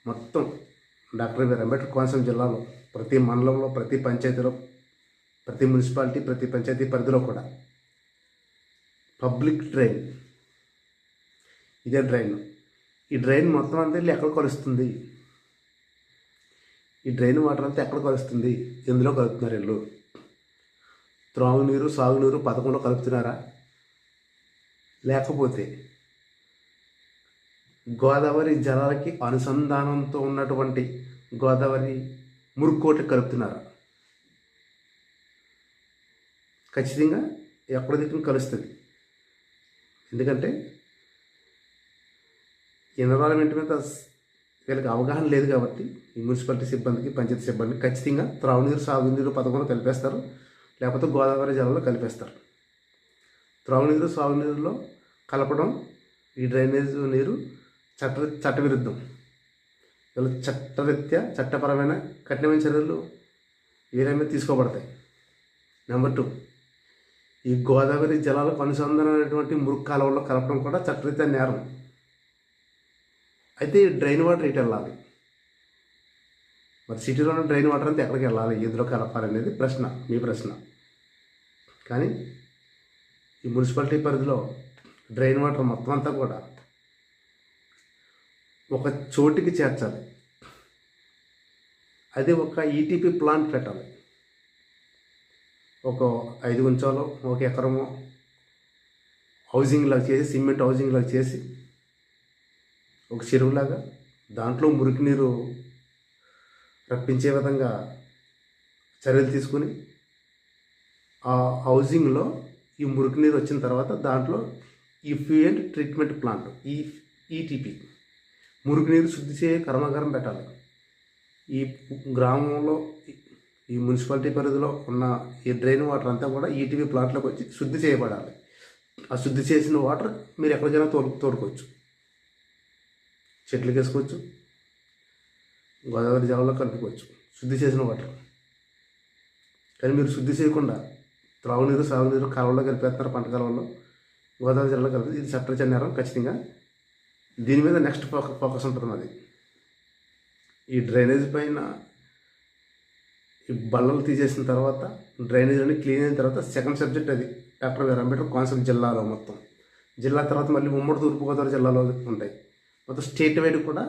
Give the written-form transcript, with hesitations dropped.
మొత్తం doctor BR Ambedkar Konaseema జిల్లాలో ప్రతి మండలంలో, ప్రతి పంచాయతీలో, ప్రతి మున్సిపాలిటీ, ప్రతి పంచాయతీ పరిధిలో కూడా పబ్లిక్ డ్రైన్. ఇదే డ్రైన్. ఈ డ్రైన్ మొత్తం అంతా వెళ్ళి ఎక్కడ కలుస్తుంది? ఈ డ్రైన్ వాటర్ అంతా ఎక్కడ కలుస్తుంది? ఎందులో కలుపుతున్నారు వీళ్ళు? త్రాగునీరు, సాగునీరు పథకంలో కలుపుతున్నారా? లేకపోతే గోదావరి జలాలకి అనుసంధానంతో ఉన్నటువంటి గోదావరి మురుక్కోటి కలుపుతున్నారా? ఖచ్చితంగా ఎక్కడ దిక్కున కలుస్తుంది. ఎందుకంటే ఎన్విరాన్మెంట్ మీద వీళ్ళకి అవగాహన లేదు కాబట్టి ఈ మున్సిపాలిటీ సిబ్బందికి, పంచాయతీ సిబ్బందికి ఖచ్చితంగా త్రాగునీరు, సాగునీరు పథకంలో కలిపేస్తారు, లేకపోతే గోదావరి జలాల్లో కలిపేస్తారు. త్రాగునీరు, సాగునీరులో కలపడం, ఈ డ్రైనేజ్ నీరు చట్టవిరుద్ధం. వీళ్ళు చట్టరీత్యా చట్టపరమైన కఠినమైన చర్యలు వీరమే తీసుకోబడతాయి. నెంబర్ 2, ఈ గోదావరి జలాలకు అనుసంధానమైనటువంటి మురుగు కాలువల్లో కలపడం కూడా చట్టరీత్యా నేరం. అయితే ఈ డ్రైన్ వాటర్ ఇటు వెళ్ళాలి. మరి సిటీలో డ్రైన్ వాటర్ అంతా ఎక్కడికి వెళ్ళాలి, ఎందులో కలపాలనేది ప్రశ్న, మీ ప్రశ్న. కానీ ఈ మున్సిపాలిటీ పరిధిలో డ్రైన్ వాటర్ మొత్తం అంతా కూడా ఒక చోటికి చేర్చాలి. అది ఒక ఈటీపీ ప్లాంట్ పెట్టాలి. ఒక 5 గుంచాలో, 1 ఎకరమో హౌసింగ్ లాగా చేసి, సిమెంట్ హౌసింగ్ లాగా చేసి, ఒక చెరువులాగా దాంట్లో మురికి నీరు రప్పించే విధంగా చర్యలు తీసుకుని, ఆ హౌసింగ్లో ఈ మురికి నీరు వచ్చిన తర్వాత దాంట్లో ఇఫ్యూయెంట్ ట్రీట్మెంట్ ప్లాంట్, ఈటీపీ మురికి నీరు శుద్ధి చేసే కర్మాగారం పెట్టాలి. ఈ గ్రామంలో, ఈ మున్సిపాలిటీ పరిధిలో ఉన్న ఈ డ్రైన్ వాటర్ అంతా కూడా ఈటీపీ ప్లాంట్లోకి వచ్చి శుద్ధి చేయబడాలి. ఆ శుద్ధి చేసిన వాటర్ మీరు ఎక్కడికైనా తోడుకోవచ్చు, చెట్లకు వేసుకోవచ్చు, గోదావరి జలంలో కలుపుకోవచ్చు, శుద్ధి చేసిన వాటర్. కానీ మీరు శుద్ధి చేయకుండా త్రాగునీరు, సాగునీరు కాలువలో కలిపేస్తున్నారు, పంట కాలువల్లో, గోదావరి జలంలో కలిపి, ఇది చట్టరీత్యా నేరం. ఖచ్చితంగా దీని మీద నెక్స్ట్ ఫోకస్ ఉంటుంది. అది ఈ డ్రైనేజ్ పైన ఈ బల్లలు తీసేసిన తర్వాత, డ్రైనేజ్ అన్ని క్లీన్ అయిన తర్వాత సెకండ్ సబ్జెక్ట్ అది డాక్టర్ బిఆర్ అంబేద్కర్ కోనసీమ జిల్లాలో, మొత్తం జిల్లా తర్వాత మళ్ళీ ఉమ్మడి తూర్పుగోదావరి జిల్లాలో ఉంటాయి. మొత్తం స్టేట్ వైడ్ కూడా